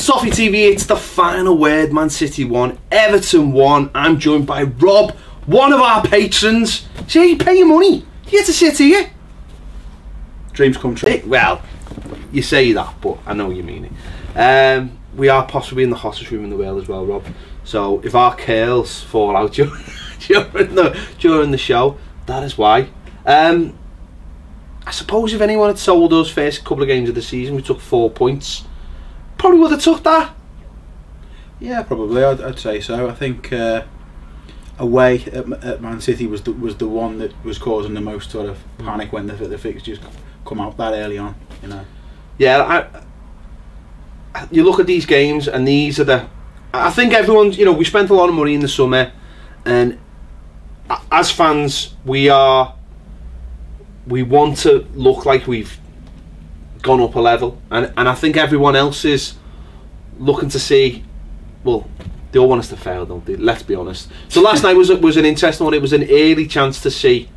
Toffee TV, it's the final word. Man City won, Everton won. I'm joined by Rob, one of our patrons. See, you pay your money, you get to sit here. Dreams come true. Well, you say that, but I know you mean it. We are possibly in the hottest room in the world as well, Rob. So if our curls fall out during the show, that is why. I suppose if anyone had sold us first couple of games of the season, we took 4 points. Probably would have took that. Yeah, probably. I'd say so. I think away at Man City was the one that was causing the most sort of panic when the fixtures come out that early on. You know. Yeah, you look at these games, and these are the. I think everyone's. You know, we spent a lot of money in the summer, and as fans, we want to look like we've gone up a level, and I think everyone else is looking to see. Well, they all want us to fail, don't they? Let's be honest. So last night was an interesting one. It was an early chance to see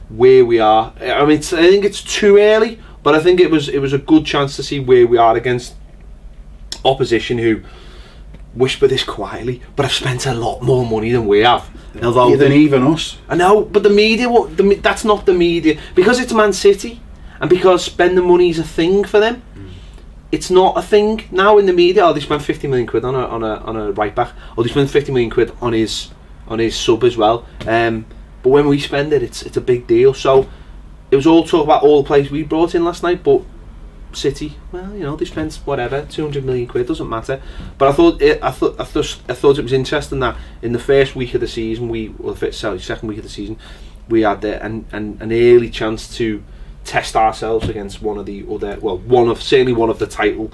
where we are. I mean, I think it's too early, but I think it was a good chance to see where we are against opposition who whisper this quietly, but have spent a lot more money than we have. Although than even us. I know, but the media, that's not the media, because it's Man City. And because spending money is a thing for them, it's not a thing now in the media. Oh, they spent 50 million quid on a right back. Or they spent 50 million quid on his sub as well. But when we spend it, it's a big deal. So it was all talk about all the players we brought in last night. But City, well, you know, they spent whatever 200 million quid. Doesn't matter. But I thought it was interesting that in the first week of the season, second week of the season, we had an early chance to test ourselves against one of the other, certainly one of the title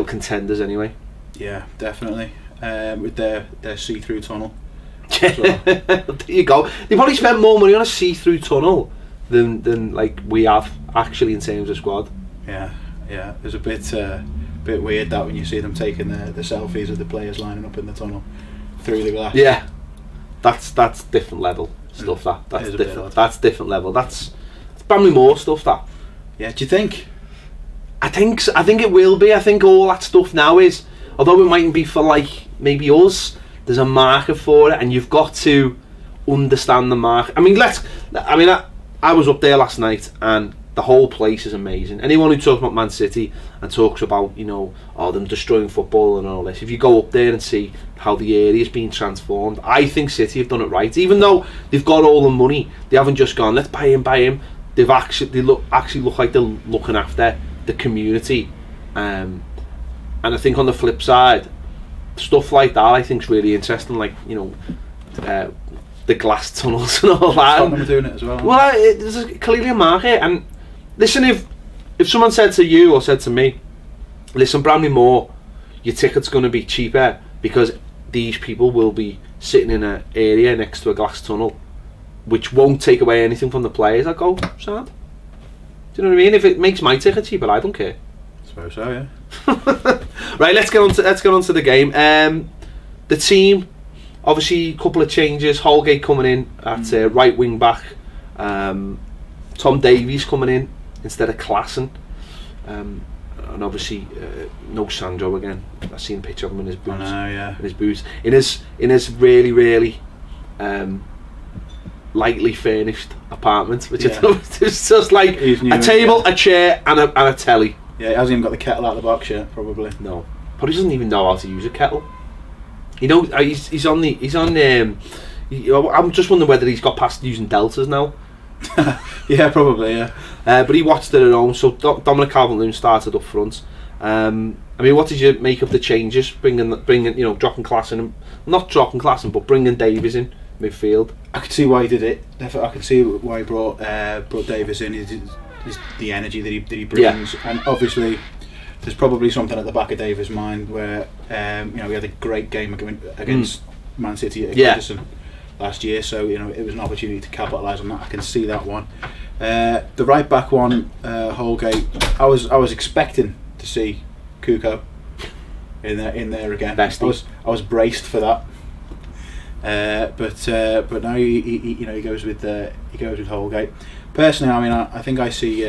contenders anyway. Yeah, definitely. With their see-through tunnel. There you go. They probably spent more money on a see-through tunnel than like we have actually in terms of squad. Yeah. It's a bit weird that when you see them taking the selfies of the players lining up in the tunnel through the glass. Yeah, that's different level stuff. That's different. That's different level. That's Bramley Moore stuff, that. Yeah, do you think? I think it will be. I think all that stuff now is, although it mightn't be for like maybe us, there's a market for it, and you've got to understand the market. I mean, I was up there last night, and the whole place is amazing. Anyone who talks about Man City and talks about, you know, them destroying football and all this, if you go up there and see how the area's been transformed, I think City have done it right. Even though they've got all the money, they haven't just gone, let's buy him. They look like they're looking after the community, and I think on the flip side, stuff like that I think is really interesting. Like, you know, the glass tunnels and all that. Tottenham are doing it as well. Well, there's clearly a market. And listen, if someone said to you or said to me, listen, Bramley Moore, your ticket's going to be cheaper because these people will be sitting in an area next to a glass tunnel, which won't take away anything from the players, I go, sad. Do you know what I mean? If it makes my ticket cheaper, I don't care. I suppose so, yeah. Right, let's get on to the game. The team, obviously, a couple of changes. Holgate coming in at right wing back. Tom Davies coming in instead of Klassen. And obviously, no Sandro again. I've seen a picture of him in his boots. I know, yeah. In his boots. In his really, really lightly furnished apartment, which is just like a table, a chair, and a telly. Yeah, he hasn't even got the kettle out of the box yet, probably. No, probably doesn't even know how to use a kettle. You know, he's on. I'm just wondering whether he's got past using deltas now. Yeah, probably. Yeah. But he watched it at home. So Dominic Calvert-Lewin started up front. I mean, what did you make of the changes? Bringing, you know, dropping Klassen, not dropping Klassen, but bringing Davies in midfield. I could see why he did it. I could see why he brought Davies in. The energy that he brings, and obviously there's probably something at the back of Davies' mind where you know, we had a great game against Man City at Goodison last year, so you know, it was an opportunity to capitalise on that. I can see that one. The right back one, Holgate. I was expecting to see Kuko in there again. Bestie. I was braced for that. But now he goes with Holgate. Personally, I mean, I think I see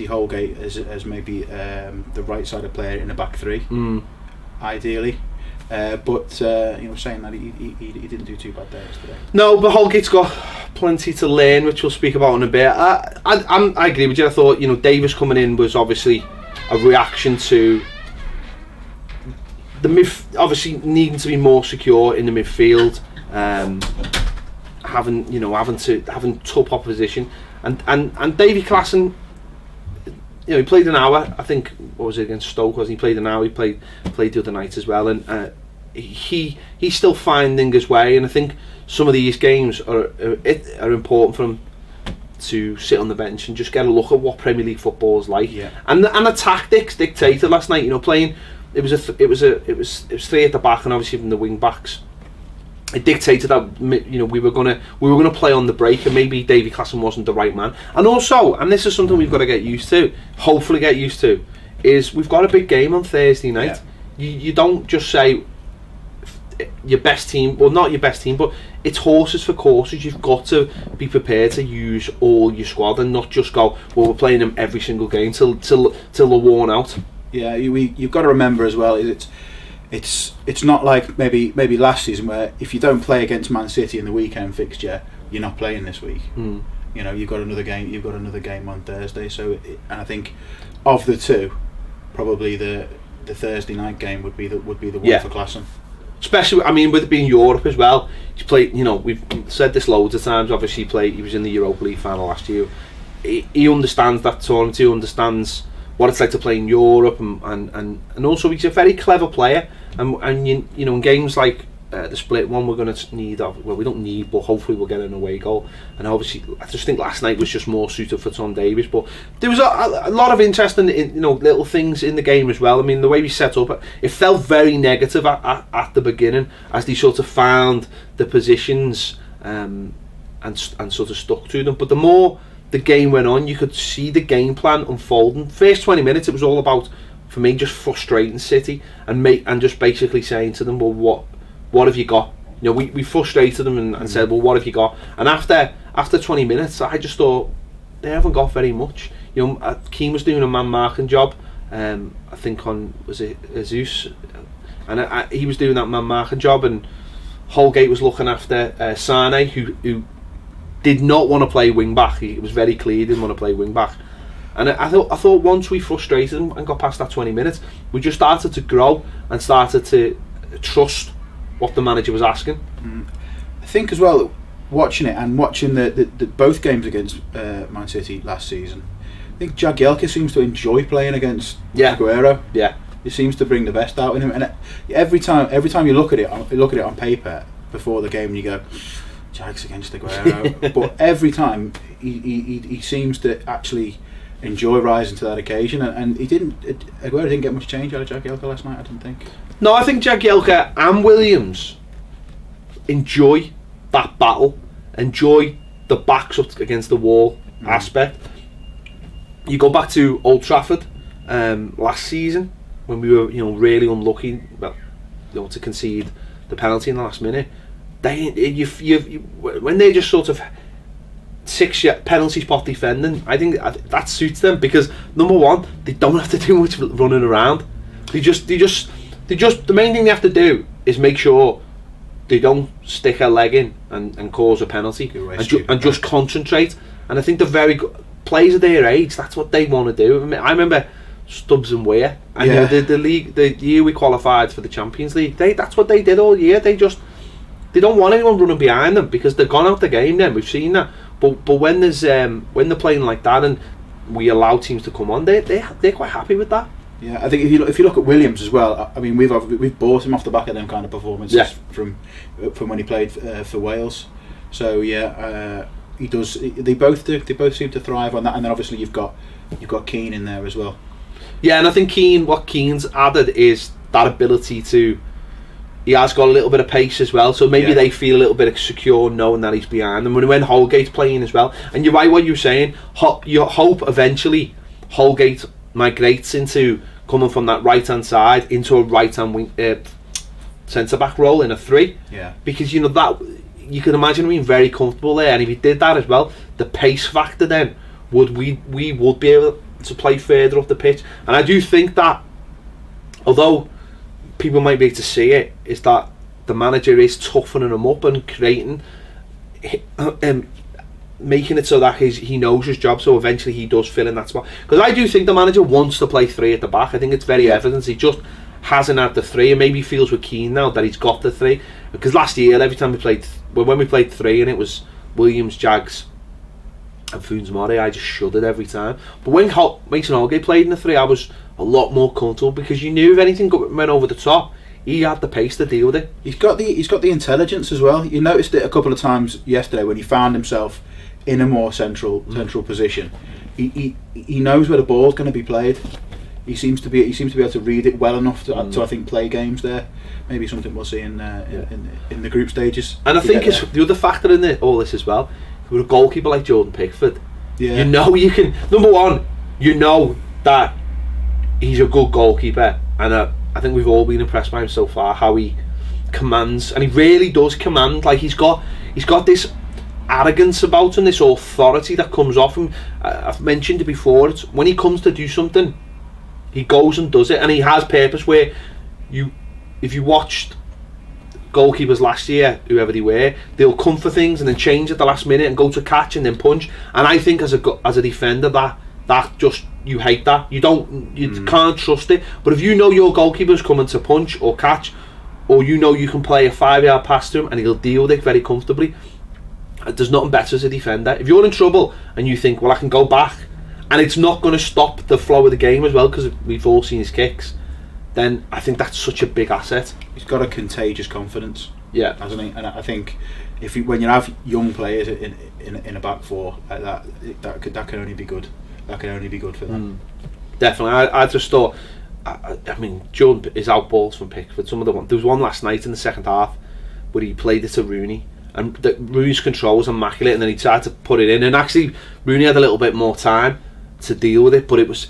Holgate as maybe the right sided player in a back three. ideally. But saying that he didn't do too bad there yesterday. No, but Holgate's got plenty to learn, which we'll speak about in a bit. I agree with you. I thought Davis coming in was obviously a reaction to the obviously needing to be more secure in the midfield, having tough opposition, and Davy Klassen. He played an hour. I think what was it against Stoke? He played an hour. He played the other night as well, and he's still finding his way. And I think some of these games are important for him to sit on the bench and just get a look at what Premier League football is like. Yeah. And the tactics dictated last night. Playing it was three at the back and obviously from the wing backs. It dictated that we were gonna play on the break, and maybe Davy Klassen wasn't the right man. And also, and this is something we've got to get used to, hopefully get used to, is we've got a big game on Thursday night. Yeah. You don't just say your best team, well, not your best team, but it's horses for courses. You've got to be prepared to use all your squad and not just go, well, we're playing them every single game till they're worn out. Yeah, you've got to remember as well, it's not like maybe last season where if you don't play against Man City in the weekend fixture, you're not playing this week. You've got another game. You've got another game on Thursday. So, and I think of the two, probably the Thursday night game would be the one for Klassen. Especially, with it being Europe as well. He's played. We've said this loads of times. Obviously, he was in the Europa League final last year. He understands that tournament. He understands what it's like to play in Europe, and also he's a very clever player. And in games like the split one, we're going to need, well, we don't need, but hopefully we'll get an away goal. And obviously, I just think last night was just more suited for Tom Davies. But there was a lot of interesting, little things in the game as well. The way we set up, it felt very negative at the beginning as they sort of found the positions and sort of stuck to them. But the more the game went on, you could see the game plan unfolding. First 20 minutes, it was all about, for me, just frustrating City and just basically saying to them, well, what have you got? We frustrated them and said, well, what have you got? And after 20 minutes, I just thought they haven't got very much. Keane was doing a man marking job. I think was it Jesus, and he was doing that man marking job, and Holgate was looking after Sane, who did not want to play wing back. It was very clear he didn't want to play wing back. And I thought once we frustrated them and got past that 20 minutes, we just started to grow and started to trust what the manager was asking. I think as well, watching it and watching the both games against Man City last season, I think Jagielka seems to enjoy playing against Aguero. Yeah, he seems to bring the best out in him. And every time you look at it on paper before the game, and you go, Jags against Aguero. But every time he seems to actually enjoy rising to that occasion, and Aguero didn't get much change out of Jagielka last night, I don't think. No, I think Jagielka and Williams enjoy that battle, enjoy the backs up against the wall aspect. You go back to Old Trafford last season when we were really unlucky to concede the penalty in the last minute. When they just sort of 6 penalty spot defending, I think that suits them, because number one, they don't have to do much running around. They just the main thing they have to do is make sure they don't stick a leg in and cause a penalty, and just concentrate. And I think the very good players of their age, that's what they want to do. I remember Stubbs and Weir, and the league, the year we qualified for the Champions League, that's what they did all year. They don't want anyone running behind them, because they've gone out the game. Then we've seen that. But when when they're playing like that and we allow teams to come on, they're quite happy with that. Yeah, I think if you look at Williams as well, we've bought him off the back of them kind of performances from when he played for Wales. So he does. They both do. They both seem to thrive on that. And then obviously you've got Keane in there as well. Yeah, and I think what Keane's added is that ability to. He has got a little bit of pace as well, so maybe they feel a little bit secure knowing that he's behind them. When Holgate's playing as well, and you're right what you're saying. You hope eventually Holgate migrates into coming from that right hand side into a right hand wing centre back role in a 3. Yeah. Because that you can imagine him being very comfortable there, and if he did that as well, the pace factor then we would be able to play further up the pitch. And I do think that, although people might be able to see it, is that the manager is toughening him up and creating, making it so that he knows his job, so eventually he does fill in that spot. Because I do think the manager wants to play 3 at the back. I think it's very evident. He just hasn't had the 3, and maybe feels with Keane now that he's got the 3. Because last year, every time when we played 3 and it was Williams, Jags and Funes Mori, I just shuddered every time. But when Mason Holgate played in the 3, I was a lot more comfortable, because you knew if anything went over the top, he had the pace to deal with it. He's got the intelligence as well. You noticed it a couple of times yesterday when he found himself in a more central position. He knows where the ball's going to be played. He seems to be able to read it well enough to I think play games there. Maybe something we'll see in the group stages. And I think it's the other factor in all this as well. With a goalkeeper like Jordan Pickford, you know you can. Number one, you know that he's a good goalkeeper, and I think we've all been impressed by him so far. How he commands, and he really does command. Like he's got this arrogance about him, this authority that comes off him. I've mentioned it before. It's when he comes to do something, he goes and does it, and he has purpose. Where if you watched goalkeepers last year, whoever they were, they'll come for things and then change at the last minute and go to catch and then punch. And I think as a defender, that just, you hate that. You can't trust it. But if you know your goalkeeper's coming to punch or catch, or you know you can play a 5-yard pass to him and he'll deal with it very comfortably, there's nothing better as a defender. If you're in trouble and you think, well, I can go back, and it's not going to stop the flow of the game as well, because we've all seen his kicks, then I think that's such a big asset. He's got a contagious confidence, hasn't he? And I think when you have young players in a back 4 like that can only be good. That can only be good for them. Definitely. I just thought, I mean, Jordan is outballs from Pickford. There was one last night in the second half where he played it to Rooney, and Rooney's control was immaculate, and then he tried to put it in, and actually Rooney had a little bit more time to deal with it, but it was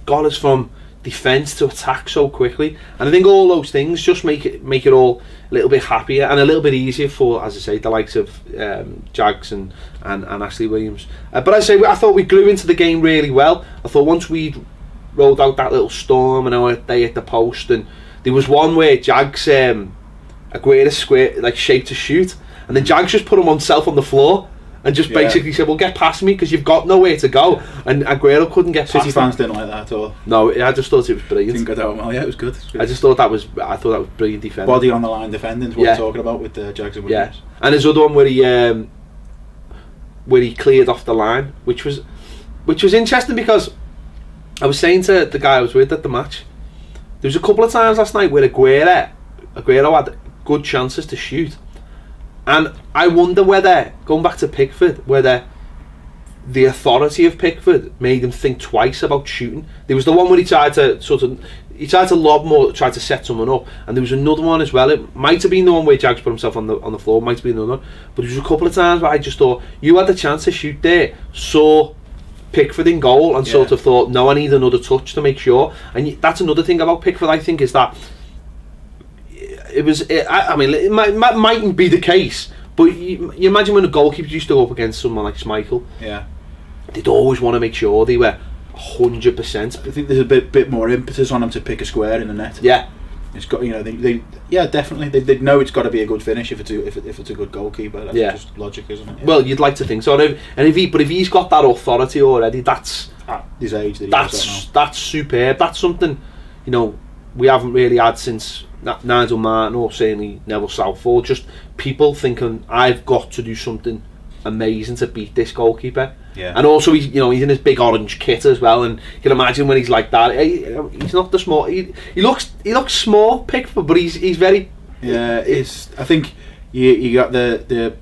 got us from defence to attack so quickly. And I think all those things just make it all a little bit happier and a little bit easier for, as I say, the likes of Jags and Ashley Williams. But I thought we grew into the game really well. I thought once we rolled out that little storm and they hit the post, and there was one where Jags Aguero square like shaped to shoot, and then Jags just put him himself on the floor and just basically said, well, get past me because you've got nowhere to go. And Aguero couldn't get past City fans didn't like that at all. No, I just thought it was brilliant. Didn't go down well. Yeah, it was good. I thought that was brilliant defending. Body on the line defending is what we're talking about with Jags and Williams. Yeah. And there's other one where he cleared off the line, which was interesting, because I was saying to the guy I was with at the match, there was a couple of times last night where Aguero had good chances to shoot. And I wonder whether, going back to Pickford, whether the authority of Pickford made him think twice about shooting. There was the one where he tried to lob more, tried to set someone up, and there was another one as well. It might have been the one where Jags put himself on the floor, might have been another one, but there was a couple of times where I just thought, you had the chance to shoot there, saw Pickford in goal and sort of thought, no, I need another touch to make sure. And that's another thing about Pickford, I think, is that it mightn't be the case, but you imagine when the goalkeepers used to go up against someone like Schmeichel, they'd always want to make sure they were 100%. I think there's a bit more impetus on them to pick a square in the net. It's got, definitely they know it's got to be a good finish if it's a good goalkeeper. That's just logic, isn't it? Well, you'd like to think so. And if he's got that authority already, that's at his age, that's superb. That's something we haven't really had since Nigel Martin, or certainly Neville Southall. Just people thinking, I've got to do something amazing to beat this goalkeeper. And also he's in his big orange kit as well, and you can imagine when he's like that, he's not the small, he looks small, Pickford, but he's very I think you got the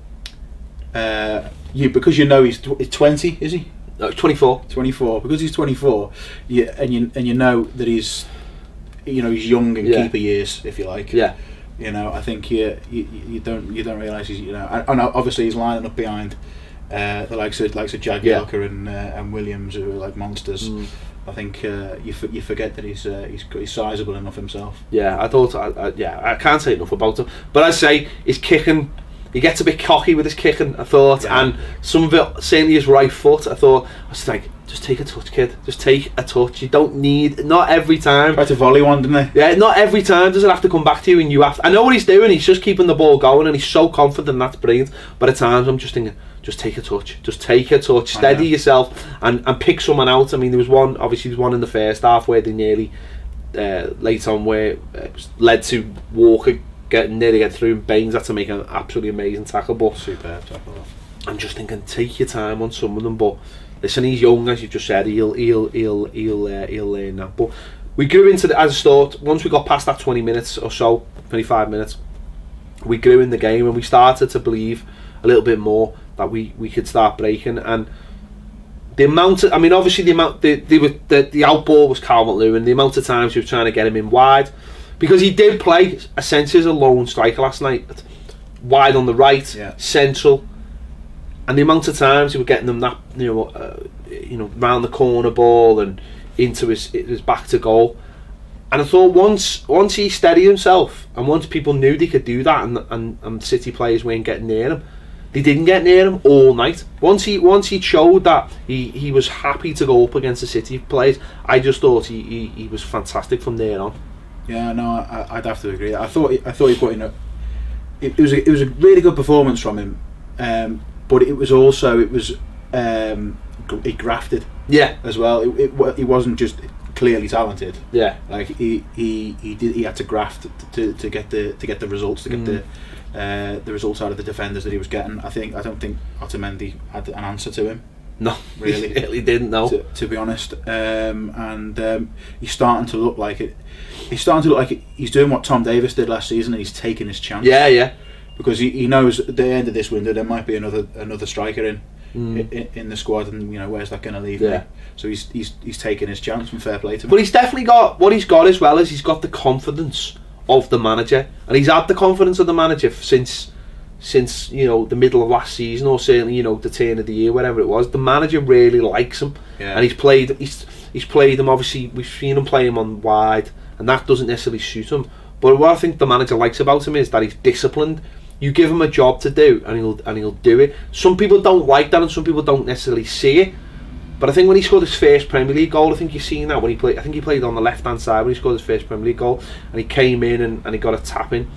because he's 20, is he? No, 24 because he's 24, and you know that he's he's young in keeper years, if you like. I think you don't realise he's and obviously he's lining up behind the likes of Jagielka and Williams, who are like monsters. I think you forget that he's sizable enough himself. I thought I can't say enough about him, but I say his kicking He gets a bit cocky with his kicking, I thought, and some of it, certainly his right foot, I was like, just take a touch, kid. Just take a touch. You don't need, not every time. Tried to volley one, didn't he? Yeah, not every time does it have to come back to you, and you have to, I know what he's doing, he's just keeping the ball going, and he's so confident, that's brilliant. But at times I'm just thinking, just take a touch. Just take a touch. Steady yourself and pick someone out. I mean, there was one in the first half where they nearly, late on, where it led to Walker nearly get through, and Baines had to make an absolutely amazing tackle. But superb tackle. I'm just thinking, take your time on some of them. But listen, he's young, as you've just said. He'll learn that. But we grew into the, as I thought, once we got past that 20 minutes or so, 25 minutes, we grew in the game, and we started to believe a little bit more that we could start breaking. And the amount of, I mean, obviously the outball was Calvert-Lewin. The amount of times we were trying to get him in wide, because he did play essentially as a lone striker last night, wide on the right, central, and the amount of times he were getting them that round the corner ball and into his back to goal. And I thought once he steadied himself, and once people knew they could do that, and City players weren't getting near him, they didn't get near him all night. Once he showed that he was happy to go up against the City players, I just thought he was fantastic from there on. Yeah, no, I'd have to agree. I thought he put in it was a really good performance from him, but it was he grafted. Yeah, as well. He wasn't just clearly talented. Yeah, like he had to graft to get the results, to get the results out of the defenders that he was getting. I don't think Otamendi had an answer to him. No, really, he really didn't know. To be honest, he's starting to look like it. He's starting to look like he's doing what Tom Davis did last season, and he's taking his chance. Yeah. Because he knows at the end of this window there might be another striker in the squad, and where's that going to leave me? So he's taking his chance, and fair play to him. But he's definitely got what he's got as well, is he's got the confidence of the manager, and he's had the confidence of the manager since the middle of last season, or certainly the turn of the year, whatever it was. The manager really likes him, and he's played him. Obviously, we've seen him play him on wide, and that doesn't necessarily suit him. But what I think the manager likes about him is that he's disciplined. You give him a job to do, and he'll do it. Some people don't like that, and some people don't necessarily see it. But I think when he scored his first Premier League goal, I think you've seen that when he played. I think he played on the left-hand side when he scored his first Premier League goal, and he came in and he got a tap in.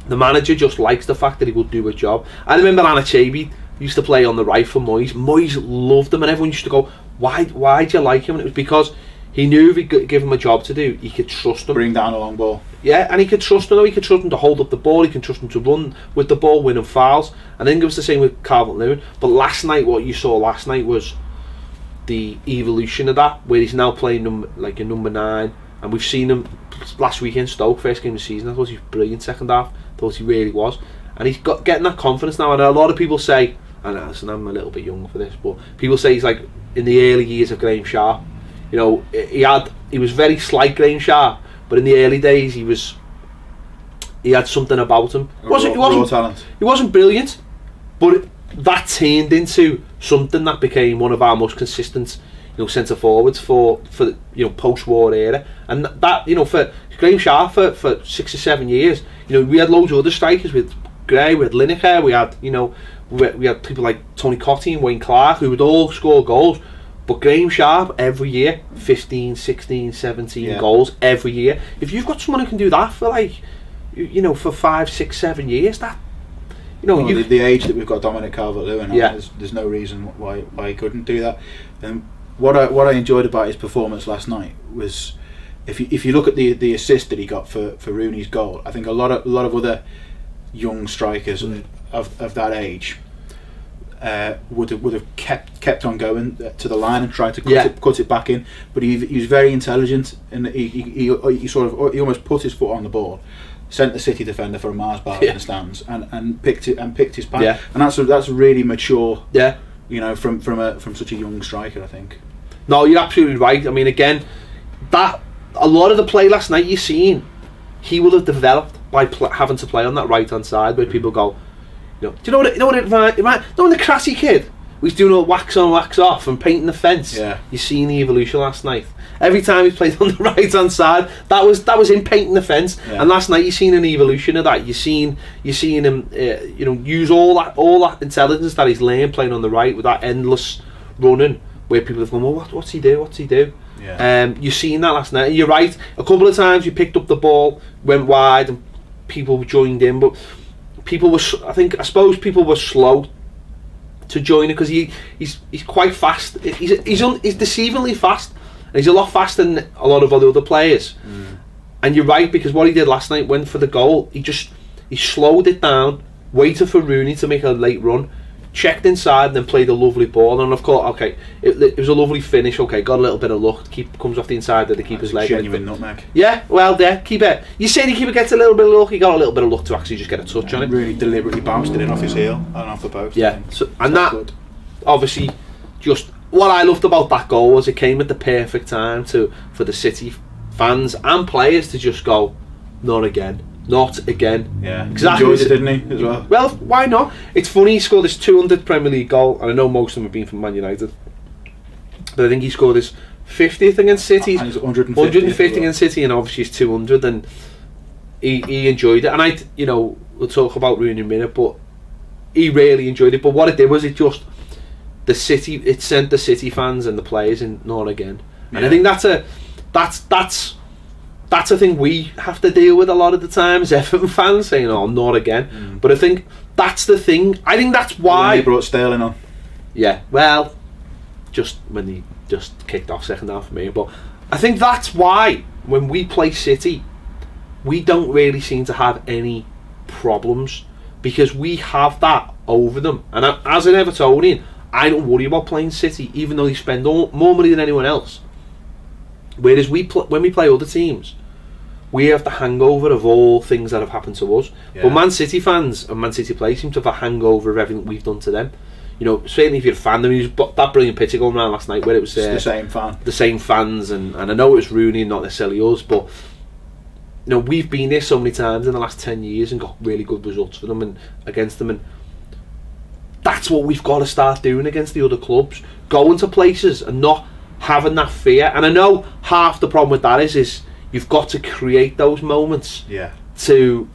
The manager just likes the fact that he will do a job. I remember Anachabi used to play on the right for Moyes. Moyes loved him, and everyone used to go, "Why do you like him?" And it was because he knew if he could give him a job to do, he could trust him. Bring down a long ball. Yeah, and he could trust him. He could trust him to hold up the ball. He can trust him to run with the ball, winning fouls. And I think it was the same with Calvert-Lewin. But last night, what you saw last night was the evolution of that, where he's now playing like a number 9, and we've seen him last week in Stoke, first game of the season. I thought he was brilliant second half. I thought he really was, and he's getting that confidence now. And a lot of people say, and listen, I'm a little bit young for this, but people say he's like in the early years of Graham Sharp. He was very slight, Graham Sharp, but in the early days he had something about him. He wasn't brilliant, but that turned into something that became one of our most consistent centre forwards for post-war era. And that for Graham Sharp for 6 or 7 years, we had loads of other strikers with Gray, we had Lineker, we had people like Tony Cottee and Wayne Clark who would all score goals. But Graham Sharp, every year, 15, 16, 17 goals every year. If you've got someone who can do that for for 5, 6, 7 years, that the age that we've got Dominic Calvert-Lewin, there's no reason why he couldn't do that. And what I enjoyed about his performance last night was, if you look at the assist that he got for Rooney's goal, I think a lot of other young strikers of that age would have kept on going to the line and tried to cut it back in. But he was very intelligent, and he almost put his foot on the ball, sent the City defender for a Mars bar in the stands, and picked his path. And that's really mature. From such a young striker, I think. No, you're absolutely right. I mean, again, that a lot of the play last night you've seen, he will have developed by having to play on that right hand side, where people go, do you know what the Crassy kid? he's doing all wax on, wax off, and painting the fence. Yeah. You seen the evolution last night. Every time he played on the right hand side, that was him painting the fence. Yeah. And last night you seen an evolution of that. You seen him, use all that intelligence that he's learned playing on the right with that endless running, where people have gone, well, what's he do? What's he do? Yeah. You seen that last night. And you're right. A couple of times you picked up the ball, went wide, and people joined in, but I suppose people were slow to join it because he's quite fast. He's deceivingly fast, and he's a lot faster than a lot of other players. And you're right, because what he did last night, went for the goal, he slowed it down, waited for Rooney to make a late run, checked inside, and then played a lovely ball. And of course, okay, it was a lovely finish. Okay, got a little bit of luck. Comes off the inside of the keeper's leg. Genuine nutmeg. Yeah, well, there, keeper. You say the keeper gets a little bit of luck. He got a little bit of luck to actually just get a touch on it. Really deliberately bounced it in off his heel and off the post. Yeah, and that good. Obviously, just what I loved about that goal was it came at the perfect time for the City fans and players to just go, not again. Not again. Yeah, exactly. Enjoyed it, didn't he, as well? Well, why not? It's funny, he scored his 200th Premier League goal, and I know most of them have been from Man United, but I think he scored his 50th against City. And he's 150 against City, and obviously he's 200, and he enjoyed it. And we'll talk about Rooney in a minute, but he really enjoyed it. But what it did was it sent the City fans and the players in, not again. And I think that's a thing we have to deal with a lot of the times. Everton fans saying, "Oh, not again." But I think that's the thing. I think that's why when they brought Sterling on. Yeah, well, just when he just kicked off second half for me. But I think that's why when we play City, we don't really seem to have any problems, because we have that over them. And as an Evertonian, I don't worry about playing City, even though they spend more money than anyone else. Whereas when we play other teams, we have the hangover of all things that have happened to us. Yeah. But Man City fans and Man City players seem to have a hangover of everything we've done to them. Certainly if you're a fan, there was that brilliant picture going around last night where it was the same fan, the same fans, and I know it was Rooney and not necessarily us, but we've been there so many times in the last 10 years and got really good results for them and against them, and that's what we've got to start doing against the other clubs, going to places and not having that fear. And I know half the problem with that is you've got to create those moments to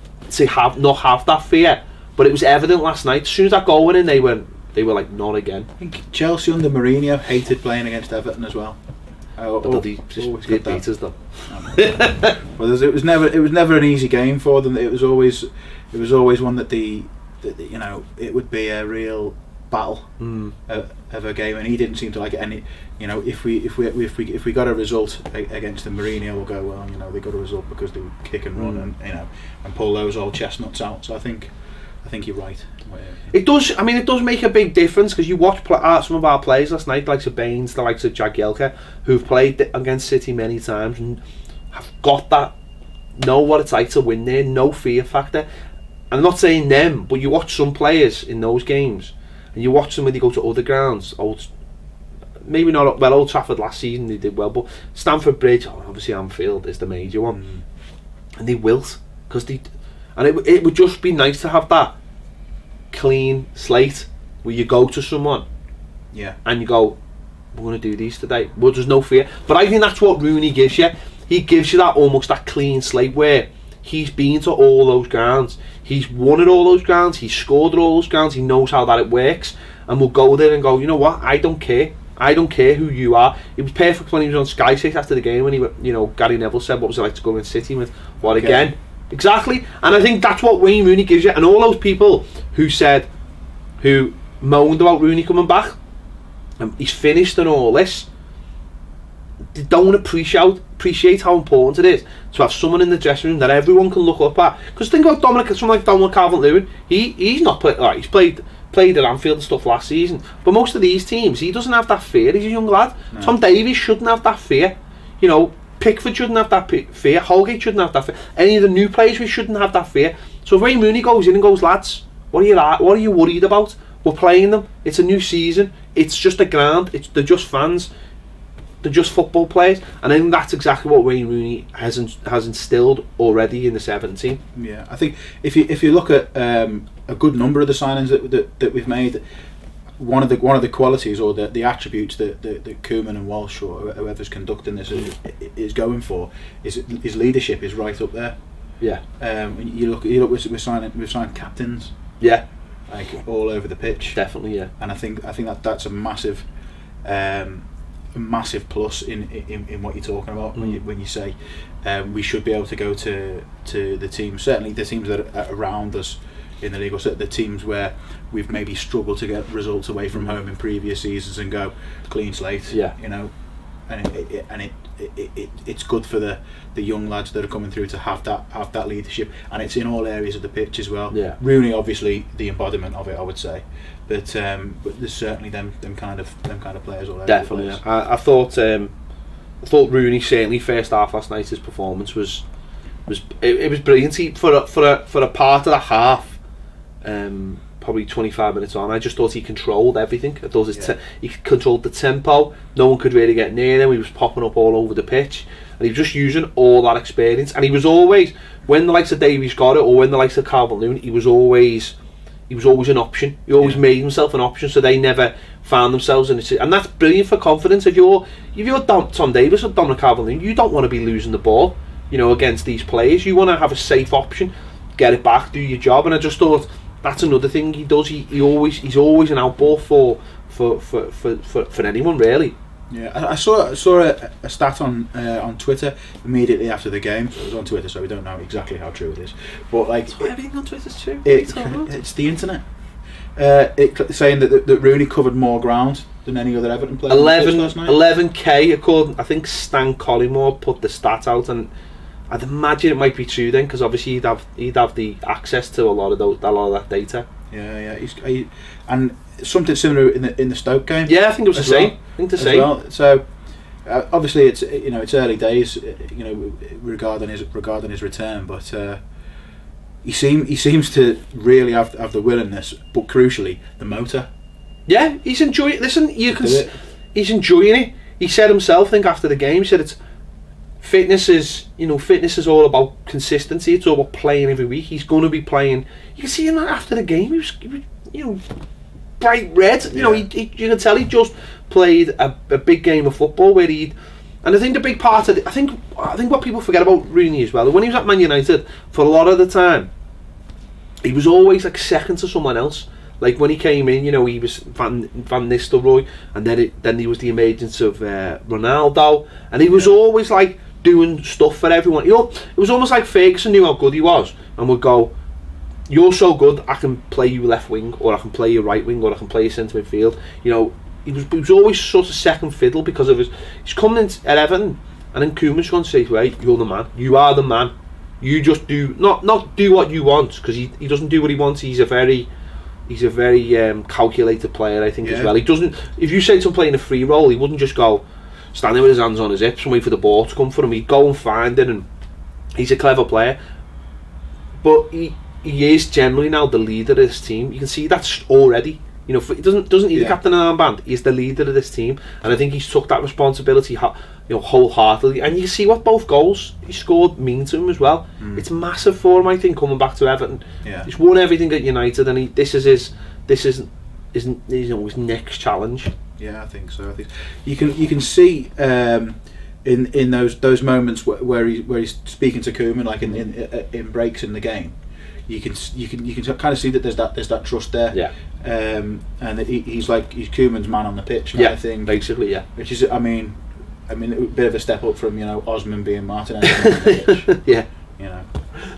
not have that fear. But it was evident last night. As soon as that goal went in, they were like, not again. I think Chelsea under Mourinho hated playing against Everton as well. They beat us though. Well, it was never an easy game for them. It was always one that it would be a real battle of a game, and he didn't seem to like it. And if we got a result against the Mourinho, we'll go, well, they got a result because they would kick and run and pull those old chestnuts out. So I think you're right. It does. I mean, it does make a big difference, because you watch some of our players last night, the likes of Baines, the likes of Jagielka, who've played against City many times and have got that, know what it's like to win there, no fear factor. I'm not saying them, but you watch some players in those games, and you watch them when they go to other grounds. Maybe not well. Old Trafford last season they did well, but Stamford Bridge, obviously Anfield is the major one, and they wilt because it would just be nice to have that clean slate where you go to someone, and you go, we're going to do these today. Well, there's no fear. But I think that's what Rooney gives you. He gives you that almost that clean slate where he's been to all those grounds. He's won at all those grounds. He's scored at all those grounds. He knows how that it works, and we'll go there and go, you know what? I don't care. I don't care who you are. It was perfect when he was on Sky 6 after the game when Gary Neville said, what was it like to go in City with what again? Exactly. And I think that's what Wayne Rooney gives you. And all those people who moaned about Rooney coming back, and he's finished and all this, they don't appreciate how important it is to have someone in the dressing room that everyone can look up at. Because think about someone like Dominic Calvert-Lewin. He's not played. Right, he's played at Anfield and stuff last season, but most of these teams, he doesn't have that fear. He's a young lad. No. Tom Davies shouldn't have that fear. Pickford shouldn't have that fear. Holgate shouldn't have that fear. Any of the new players, we shouldn't have that fear. So if Wayne Rooney goes in and goes, lads, what are you worried about? We're playing them. It's a new season. It's just a ground. They're just fans. They're just football players. And I think that's exactly what Wayne Rooney has instilled already in the 17. Yeah, I think if you look at a good number of the signings that we've made, one of the qualities or the attributes that Koeman and Walsh or whoever's conducting this is going for is his leadership is right up there. Yeah. You look. We've signed captains. Yeah. Like all over the pitch. Definitely, yeah. And I think that's a massive plus in what you're talking about when you say we should be able to go to the teams, certainly the teams that are around us in the league, or the teams where we've maybe struggled to get results away from home in previous seasons, and go clean slate. Yeah. You know, and it's good for the young lads that are coming through to have that leadership, and it's in all areas of the pitch as well. Yeah. Rooney, obviously, the embodiment of it, I would say, but there's certainly them kind of players all over. Definitely. The place. I thought Rooney, certainly first half last night, his performance was brilliant. For a part of the half, probably 25 minutes on, I just thought he controlled everything. I thought he controlled the tempo. No one could really get near him. He was popping up all over the pitch, and he was just using all that experience. And he was always, when the likes of Davies got it, or when the likes of Calvert-Lewin, he was always an option. He always made himself an option, so they never found themselves in it. And that's brilliant for confidence. If you're Tom Davies or Dominic Calvert-Lewin, you don't want to be losing the ball, against these players. You want to have a safe option, get it back, do your job. And I just thought that's another thing he does. He's always an outball for anyone, really. Yeah, I saw a stat on Twitter immediately after the game. So it was on Twitter, so we don't know exactly how true it is. But everything on Twitter's true. It's the internet. Saying that Rooney covered more ground than any other Everton player. 11k, according, I think Stan Collymore put the stat out, and I'd imagine it might be true then, because obviously he'd have the access to a lot of that data. Yeah. And something similar in the Stoke game. Yeah, I think it was the same. Well. So obviously it's early days, regarding his return, but he seems to really have the willingness, but crucially the motor. Yeah, he's enjoying. Listen, he's enjoying it. He said himself, I think after the game, he said fitness is all about consistency. It's all about playing every week. He's going to be playing. You can see him after the game. He was bright red. Yeah. You can tell he just played a big game of football where and I think the big part of it, I think what people forget about Rooney as well, when he was at Man United, for a lot of the time, he was always like second to someone else. Like when he came in, he was Van Nistelrooy, and then he was the emergence of Ronaldo, and he was always like doing stuff for everyone. It was almost like Ferguson knew how good he was and would go, "You're so good, I can play you left wing, or I can play you right wing, or I can play you centre midfield." He was always sort of second fiddle because of he's coming in at Everton, and then Koeman's going to say, "Right, you're the man. You are the man. You just do not do what you want," because he doesn't do what he wants. He's a very calculated player, I think, as well. He doesn't. If you say to him playing a free role, he wouldn't just go standing with his hands on his hips and wait for the ball to come for him. He'd go and find it, and he's a clever player. But he is generally now the leader of this team. You can see that's already. He doesn't need the captain and armband. He's the leader of this team, and I think he's took that responsibility, wholeheartedly. And you see what both goals he scored mean to him as well. It's massive for him, I think, coming back to Everton. Yeah. He's won everything at United, and this is his next challenge. Yeah, I think so. I think you can see in those moments where he's speaking to Koeman, like in breaks in the game. You can kind of see that there's that trust there. Yeah. And that he's Koeman's man on the pitch. Yeah. I think basically, yeah. Which is, I mean, a bit of a step up from Osman being Martinez on the pitch. Yeah.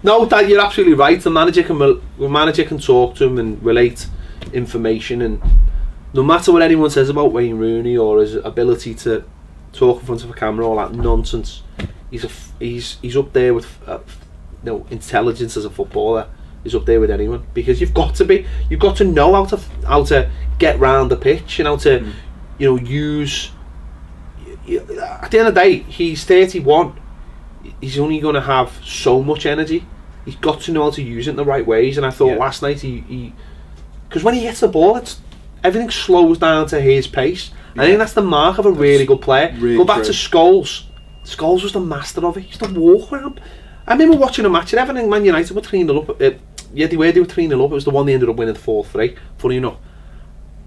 No, that you're absolutely right. The manager can talk to him and relate information, and no matter what anyone says about Wayne Rooney or his ability to talk in front of a camera, all that nonsense, he's up there with intelligence as a footballer. Is up there with anyone, because you've got to know how to get round the pitch and how to use. At the end of the day, he's 31. He's only going to have so much energy. He's got to know how to use it in the right ways. And I thought last night because when he hits the ball, everything slows down to his pace. I think that's the mark of a really good player. Really Go back to Scholes. Scholes was the master of it. He's the walk around. I remember watching a match at Everton and Man United were 3-0 up. They were 3-0 up. It was the one they ended up winning 4-3. Funny enough.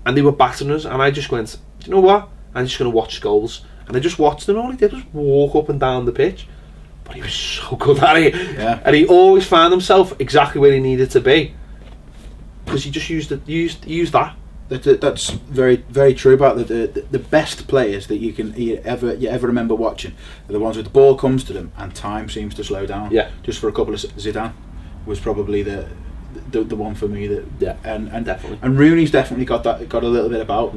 and they were battering us, and I just went, do you know what? I'm just going to watch Scholes. And I just watched him, and all he did was walk up and down the pitch. But he was so good at it. Yeah. And he always found himself exactly where he needed to be. Because he just used that. That's very, very true about the best players that you ever remember watching are the ones where the ball comes to them and time seems to slow down. Yeah. Just for a couple of Zidane was probably the one for me that and definitely. And Rooney's definitely got a little bit about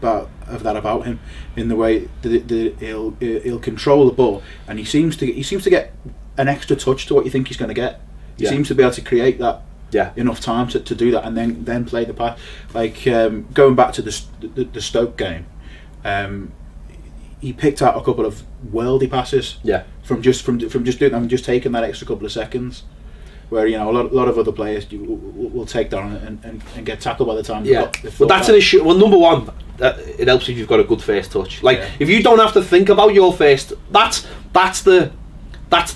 that about him in the way that he'll control the ball, and he seems to get an extra touch to what you think he's going to get. He seems to be able to create that. Enough time to do that, and then play the pass. Like going back to the Stoke game, he picked out a couple of worldy passes. From just doing them, and just taking that extra couple of seconds. Where a lot of other players will take down and get tackled by the time. But that's an issue. Well, number one, it helps if you've got a good first touch. Like if you don't have to think about your first, that's the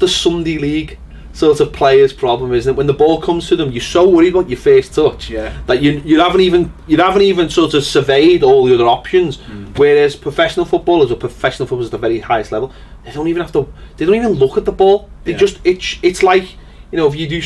Sunday league sort of player's problem, isn't it? When the ball comes to them, you're so worried about your first touch that you haven't even sort of surveyed all the other options. Whereas professional footballers at the very highest level, they don't even look at the ball. They just it's like, if you'll do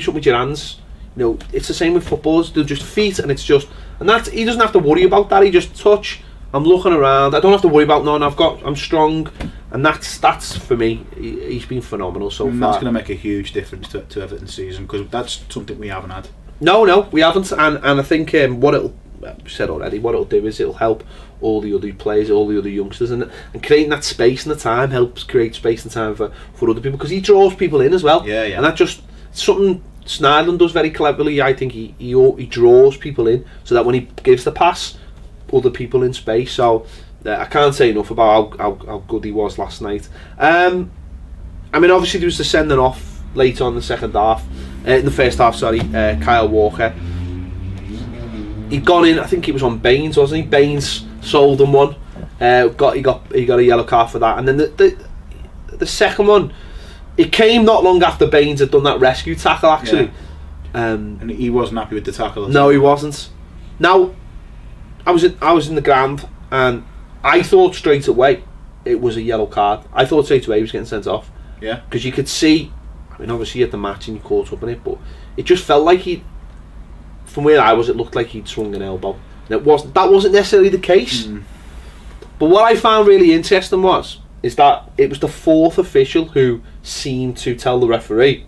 something with your hands, it's the same with footballers. They'll just feet, and that's he doesn't have to worry about that. He just touch. I'm looking around. I don't have to worry about none. I'm strong, and that's for me. He's been phenomenal so far. That's going to make a huge difference to Everton's season, because that's something we haven't had. No, we haven't, and I think what it'll do is it'll help all the other players, all the other youngsters, and creating that space and the time helps create space and time for other people, because he draws people in as well. And that just something Snydland does very cleverly. I think he draws people in so that when he gives the pass, other people in space. So I can't say enough about how good he was last night. I mean, obviously there was the sending off later on in the second half, in the first half. Sorry, Kyle Walker. He'd gone in. I think it was on Baines, wasn't he? Baines sold him one. He got a yellow card for that, and then the second one, it came not long after Baines had done that rescue tackle actually. And he wasn't happy with the tackle. No, he wasn't. Now, I was in the ground, and I thought straight away it was a yellow card. I thought straight away he was getting sent off. Because you could see. I mean, obviously he had the match and he caught up in it, but it just felt like from where I was, it looked like he'd swung an elbow. And that wasn't necessarily the case. But what I found really interesting is that it was the fourth official who seemed to tell the referee.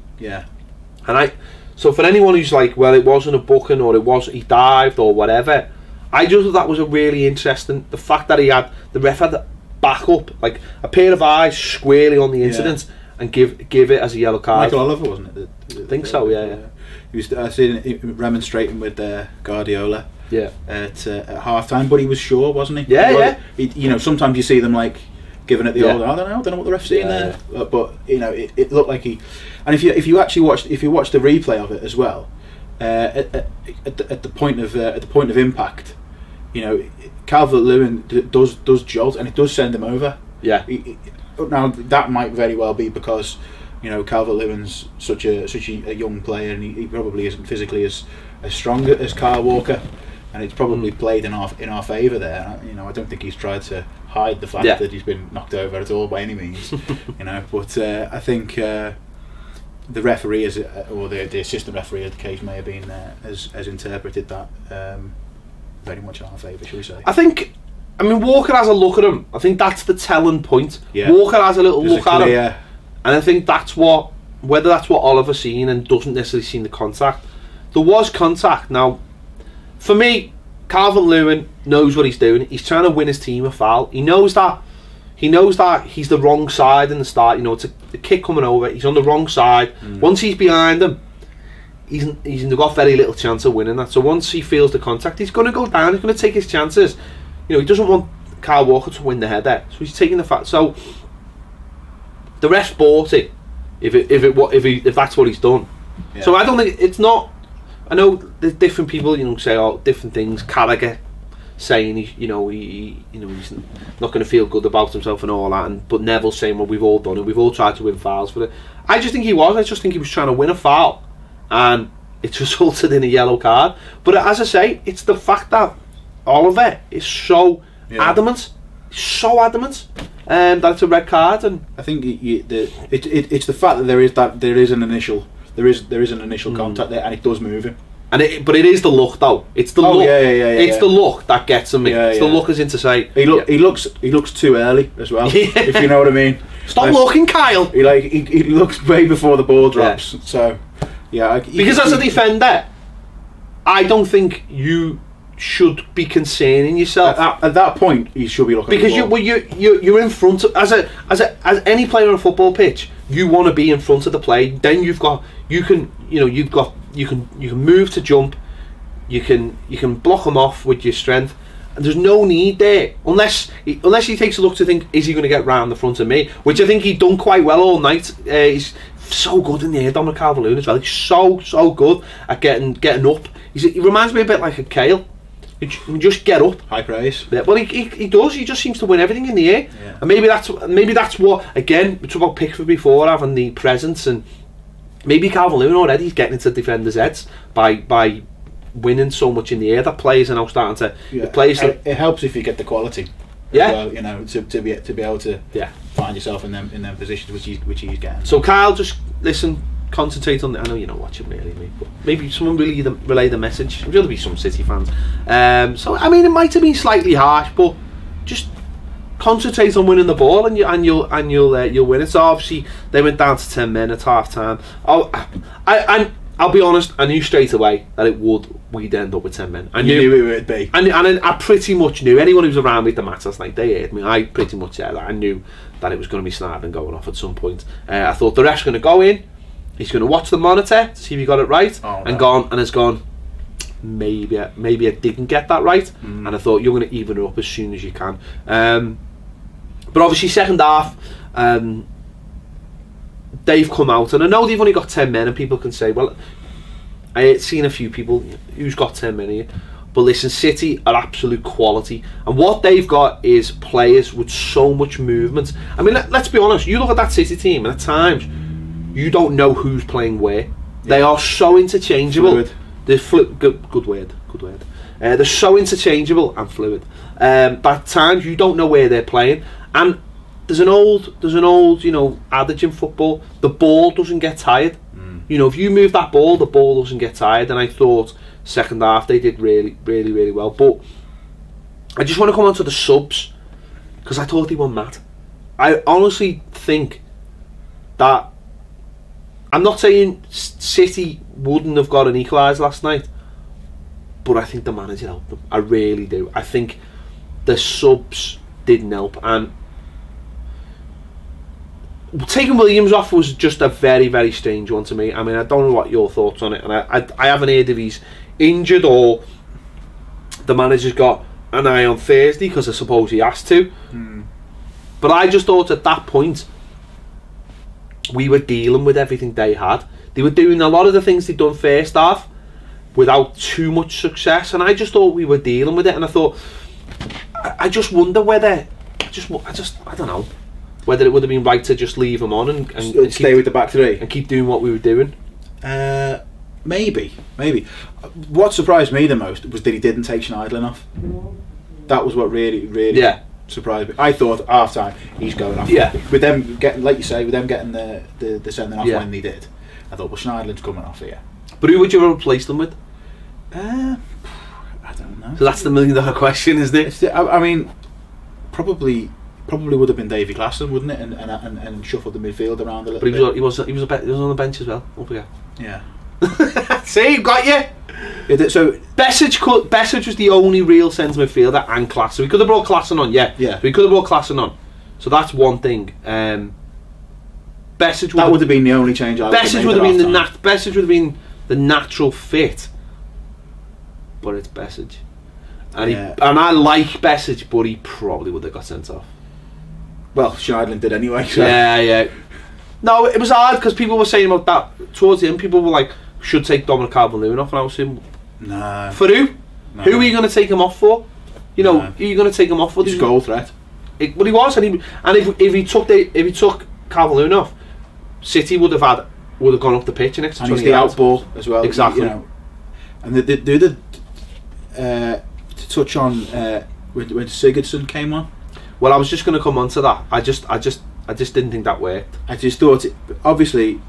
And so for anyone who's like, well, it wasn't a booking, or he dived or whatever, I just thought that was a really interesting. The fact that the ref had the back up, like a pair of eyes squarely on the incident, and give it as a yellow card. Michael Oliver, wasn't it? I think so. Yeah. He was remonstrating with Guardiola. At half time, but he was sure, wasn't he? He, sometimes you see them like giving it the old. I don't know what the ref's seeing there, but it looked like he. And if you watch the replay of it as well, at the point of impact, Calvert-Lewin does jolt, and it does send him over. Now that might very well be because Calvert-Lewin's such a young player, and he probably isn't physically as strong as Kyle Walker, and it's probably played in our favour there. I don't think he's tried to hide the fact that he's been knocked over at all by any means. But I think the referee or the assistant referee, as the case may have been, has interpreted that very much in our favour, shall we say? I mean, Walker has a look at him. I think that's the telling point. Walker has a little look at him, and I think whether that's what Oliver seen and doesn't necessarily see the contact. There was contact. Now, for me, Calvert-Lewin knows what he's doing. He's trying to win his team a foul. He knows that he's the wrong side in the start. It's a kick coming over. He's on the wrong side. Once he's behind him, he's got very little chance of winning that. So once he feels the contact, he's going to go down. He's going to take his chances. He doesn't want Kyle Walker to win the header, so he's taking the fact. So the ref bought it. If that's what he's done. So I don't think it's not. I know there's different people, say different things. Carragher saying he's not going to feel good about himself and all that, but Neville saying, well, we've all done it, we've all tried to win fouls for it. I just think he was trying to win a foul, and it's resulted in a yellow card. But as I say, it's the fact that Oliver is so adamant, that it's a red card, and I think it's the fact that there is an initial contact there, and it does move him. But it is the look though. It's the look. It's the look that gets him. It's the look, as in to say he looks too early as well. If you know what I mean. Stop looking, Kyle. He looks way before the ball drops. So because as a defender, I don't think you should be concerning yourself at that point. You should be looking because you're in front of as any player on a football pitch. You want to be in front of the play. Then you can move to jump. You can block them off with your strength. And there's no need there unless he takes a look to think, is he going to get round the front of me? Which I think he'd done quite well all night. He's so good in the air, Dominic Calvert-Lewin as well. He's so good at getting up. He reminds me a bit like a Kale. He just get up. High praise. Yeah, well, he does. He just seems to win everything in the air. Yeah. And maybe that's what, again, we talked about Pickford before, having the presence, and maybe Calvert-Lewin already is getting into defenders' heads by winning so much in the air that players are now starting to. Yeah. It helps if you get the quality. Yeah. Well, to be able to find yourself in them positions which he's getting. So Kyle, just listen. Concentrate on. I know you're not watching really, mate, but maybe someone relay the message. There'll really be some City fans. So I mean, it might have been slightly harsh, but just concentrate on winning the ball, and you'll win it. So obviously they went down to 10 men at half time. I'll be honest. I knew straight away that we'd end up with 10 men. I knew it would be. And I pretty much knew. Anyone who was around me at the match last night, they heard me. I pretty much said that I knew that it was going to be Sneijder going off at some point. I thought the ref's going to go in. He's going to watch the monitor to see if he got it right, and has gone. Maybe I didn't get that right, and I thought you're going to even it up as soon as you can. But obviously, second half, they've come out, and I know they've only got 10 men, and people can say, well, I had seen a few people who's got 10 men here. But listen, City are absolute quality, and what they've got is players with so much movement. I mean, let's be honest. You look at that City team, and at times you don't know who's playing where. Yeah. They are so interchangeable. Fluid. Good word. They're so interchangeable and fluid. But at times you don't know where they're playing. And there's an old adage in football: the ball doesn't get tired. If you move that ball, the ball doesn't get tired. And I thought second half they did really, really, really well. But I just want to come on to the subs because I thought they were mad. I honestly think that. I'm not saying City wouldn't have got an equaliser last night, but I think the manager helped them. I really do. I think the subs didn't help, and taking Williams off was just a very, very strange one to me. I mean, I don't know what your thoughts on it, and I haven't heard if he's injured or the manager's got an eye on Thursday, because I suppose he has to. But I just thought at that point we were dealing with everything they had. They were doing a lot of the things they'd done first half without too much success, and I just thought we were dealing with it. And I thought, I just wonder whether, I don't know, whether it would have been right to just leave him on and stay with the back three and keep doing what we were doing. Maybe. What surprised me the most was that he didn't take Schneiderlin off. That was what really surprised me. I thought half time he's going off. Yeah. With them getting, like you say, getting the sending off when they did, I thought, well, Schneiderlin's coming off here. But who would you have replaced them with? I don't know. So that's the $1 million question, isn't it? I mean, probably would have been Davy Klassen, wouldn't it? And shuffled the midfield around a little bit. But he was on the bench as well. Don't forget. Yeah. See, got you. So Bessage was the only real centre midfielder and Klassen. So we could have brought Klassen on, yeah. So we could have brought Klassen on. So that's one thing. Bessage would have been the only change I would have made. Bessage would have been the natural fit. But it's Bessage. And I like Bessage, but he probably would have got sent off. Well, Schneiderlin did anyway. So. Yeah. No, it was hard because people were saying about that towards the end. People were like, should take Dominic Calvert-Lewin off, and I was saying, no. For who? No. Who are you going to take him off for? Who are you going to take him off for? His goal threat. Well, he was, and if he took Calvert-Lewin off, City would have would have gone up the pitch in extra 20 And he's the yards. out ball as well. Exactly. You know, and the to touch on when Sigurdsson came on. Well, I was just going to come on to that. I just didn't think that worked. I just thought, obviously,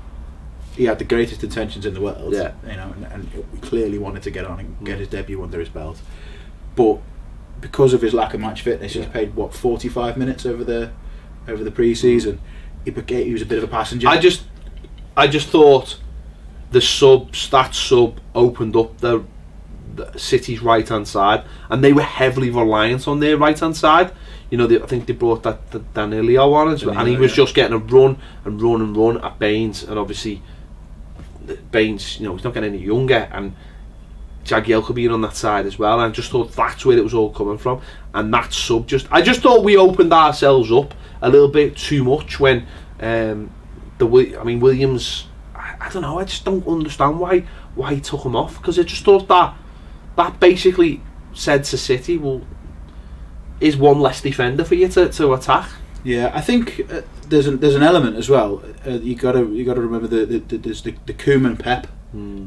he had the greatest intentions in the world. Yeah. You know, and he clearly wanted to get on and get his debut under his belt, but because of his lack of match fitness, he's played 45 minutes over the pre-season. He was a bit of a passenger. I just thought that sub opened up the City's right hand side, and they were heavily reliant on their right hand side. You know, I think they brought that Danilo on, and he was just getting a run at Baines, and obviously Baines, you know, he's not getting any younger, and Jagielka being on that side as well. And I just thought that's where it was all coming from, and that sub I just thought we opened ourselves up a little bit too much when Williams. I don't know. I just don't understand why he took him off, because I just thought that basically said to City, well, is one less defender for you to attack. Yeah, I think there's an element as well. You got to remember there's the Koeman Pep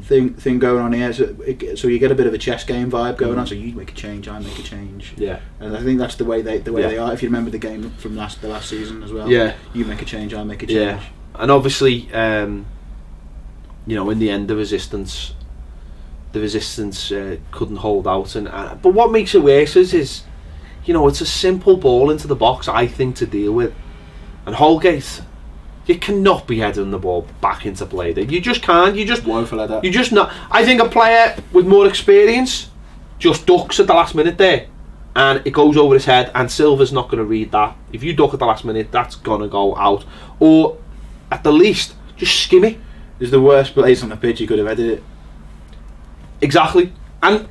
thing going on here. So you get a bit of a chess game vibe going on. So you make a change, I make a change. Yeah, and I think that's the way they are. If you remember the game from the last season as well. Yeah, you make a change, I make a change. Yeah, and obviously, you know, in the end, the resistance couldn't hold out. But what makes it worse is, you know, it's a simple ball into the box, I think, to deal with. And Holgate, you cannot be heading the ball back into play there. You just can't. You just woeful at that. You just not. I think a player with more experience just ducks at the last minute there, and it goes over his head. And Silva's not going to read that. If you duck at the last minute, that's gonna go out. Or at the least, just skim it. It's the worst place on the pitch you could have headed it. Exactly, and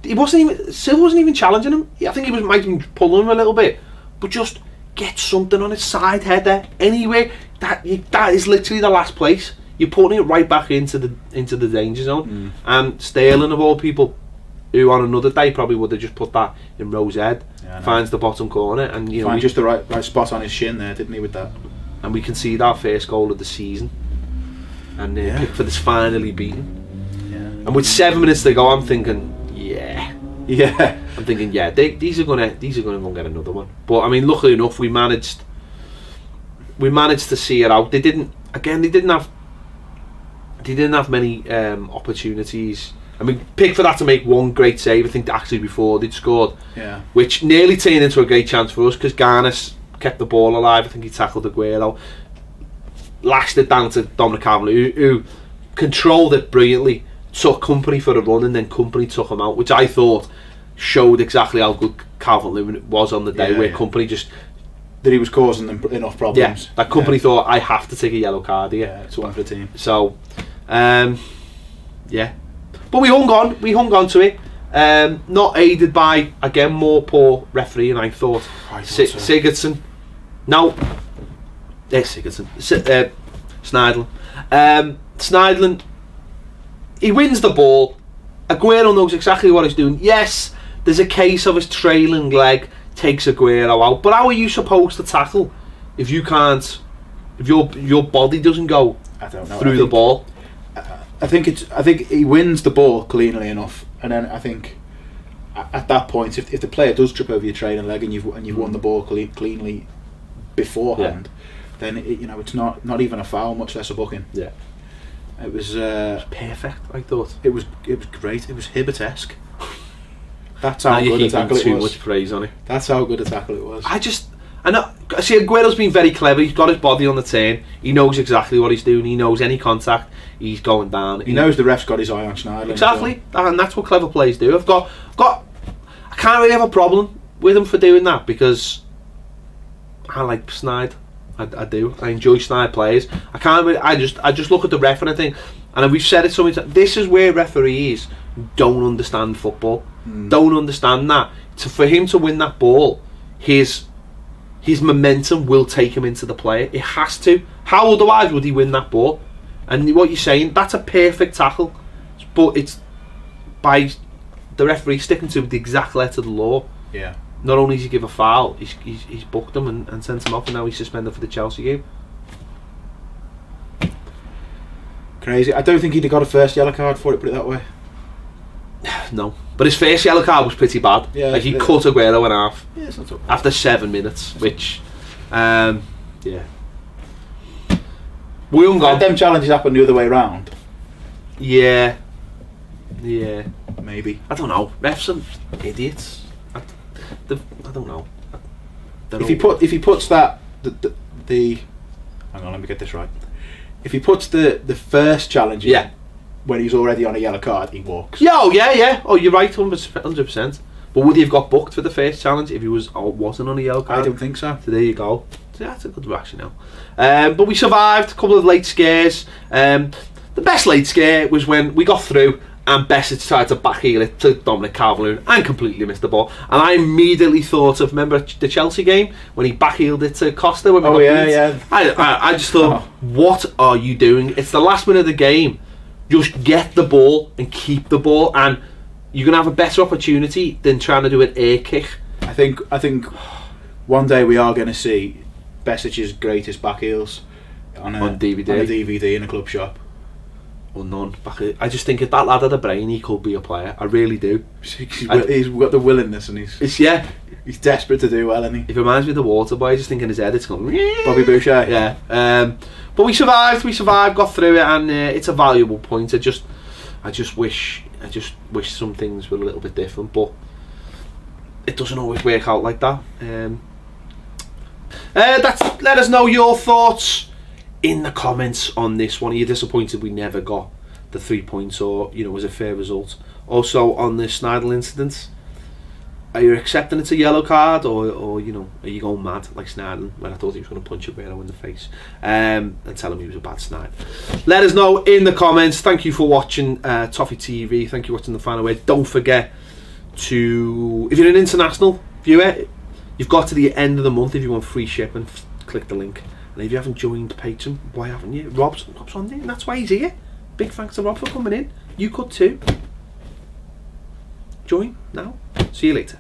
Silva wasn't even challenging him. I think he might have been pulling him a little bit, but just get something on his side header anyway. That is literally the last place. You're putting it right back into the danger zone. And Sterling, of all people, who on another day probably would have just put that in Rowe's head, finds the bottom corner, and you know, finds just the right spot on his shin there, didn't he, with that? And we concede our first goal of the season, and Pickford is finally beaten. And with 7 minutes to go, I'm thinking, I'm thinking, these are gonna go and get another one. But I mean, luckily enough, we managed to see it out. They didn't have many opportunities. I mean, Pickford had to make one great save, I think, actually before they'd scored, which nearly turned into a great chance for us, because Garnis kept the ball alive. I think he tackled Aguero, lashed it down to Dominic Calvert-Lewin, who controlled it brilliantly, took Company for a run, and then Company took him out, which I thought showed exactly how good Calvert-Lewin was on the day, where Company just... that he was causing them enough problems. Yeah, that Company thought, I have to take a yellow card here. Yeah, it's one for the team. So, but we hung on to it. Not aided by, again, more poor refereeing, I thought. Sigurdsson. No. Sigurdsson. Schneidlin. Schneidlin, he wins the ball. Aguero knows exactly what he's doing. Yes, there's a case of his trailing leg takes Aguero out, but how are you supposed to tackle if you can't, if your body doesn't go through the ball? I think he wins the ball cleanly enough, and then I think at that point, if the player does trip over your trailing leg and you've won the ball cleanly beforehand, then it's not even a foul, much less a booking. Yeah, it was perfect. I thought it was great. It was Hibbert-esque. That's how good a tackle it was. Too much praise on it. That's how good a tackle it was. I see Aguero's been very clever. He's got his body on the turn. He knows exactly what he's doing. He knows any contact, he's going down. He knows the ref's got his eye on Schneider. Exactly, and that's what clever players do. I can't really have a problem with him for doing that, because I like Schneid. I do. I enjoy Schneid players. I can't really, I just look at the ref and I think, and we've said it so many times, this is where referees don't understand football. Don't understand that. For him to win that ball, his momentum will take him into the player. It has to. How otherwise would he win that ball? And what you're saying, that's a perfect tackle, but it's by the referee sticking to the exact letter of the law. Yeah. Not only does he give a foul, he's booked him and sent him off, and now he's suspended for the Chelsea game. Crazy. I don't think he'd have got a first yellow card for it, put it that way. No. But his first yellow card was pretty bad. Yeah, like, he cut Aguero in half. Yeah, it's not so bad. After 7 minutes, which... yeah. We haven't got... Them challenges happen the other way round. Yeah. Maybe. I don't know. Refs are idiots. I don't know. If he puts that the hang on, let me get this right. If he puts the first challenge in when he's already on a yellow card, he walks. Yeah. Oh, you're right, 100%. But would he have got booked for the first challenge if he wasn't on a yellow card? I don't think so. So there you go. So that's a good rationale. But we survived a couple of late scares. The best late scare was when we got through and Besic tried to backheel it to Dominic Calvert-Lewin and completely missed the ball. And I immediately thought of, remember the Chelsea game when he backheeled it to Costa? When we got beat? I just thought, what are you doing? It's the last minute of the game. Just get the ball and keep the ball, and you're going to have a better opportunity than trying to do an air kick. I think one day we are going to see Besic's greatest backheels on DVD in a club shop. Or none. I just think if that lad had a brain, he could be a player. I really do. He's got the willingness, and he's desperate to do well, isn't he? It reminds me of the water boy. I just think in his head it's going Bobby Boucher. Yeah. But we survived, got through it, and it's a valuable point. I just wish some things were a little bit different, but it doesn't always work out like that. Let us know your thoughts in the comments on this one. Are you disappointed we never got the 3 points, or was a fair result? Also on the Schneidel incident, are you accepting it's a yellow card, or are you going mad like Schneidel when I thought he was going to punch Aguero in the face and tell him he was a bad Schneid? Let us know in the comments. Thank you for watching Toffee TV. Thank you for watching the Fan Away. Don't forget to, if you're an international viewer, you've got to the end of the month. If you want free shipping, click the link. And if you haven't joined Patreon, why haven't you? Rob's on there, and that's why he's here. Big thanks to Rob for coming in. You could too. Join now. See you later.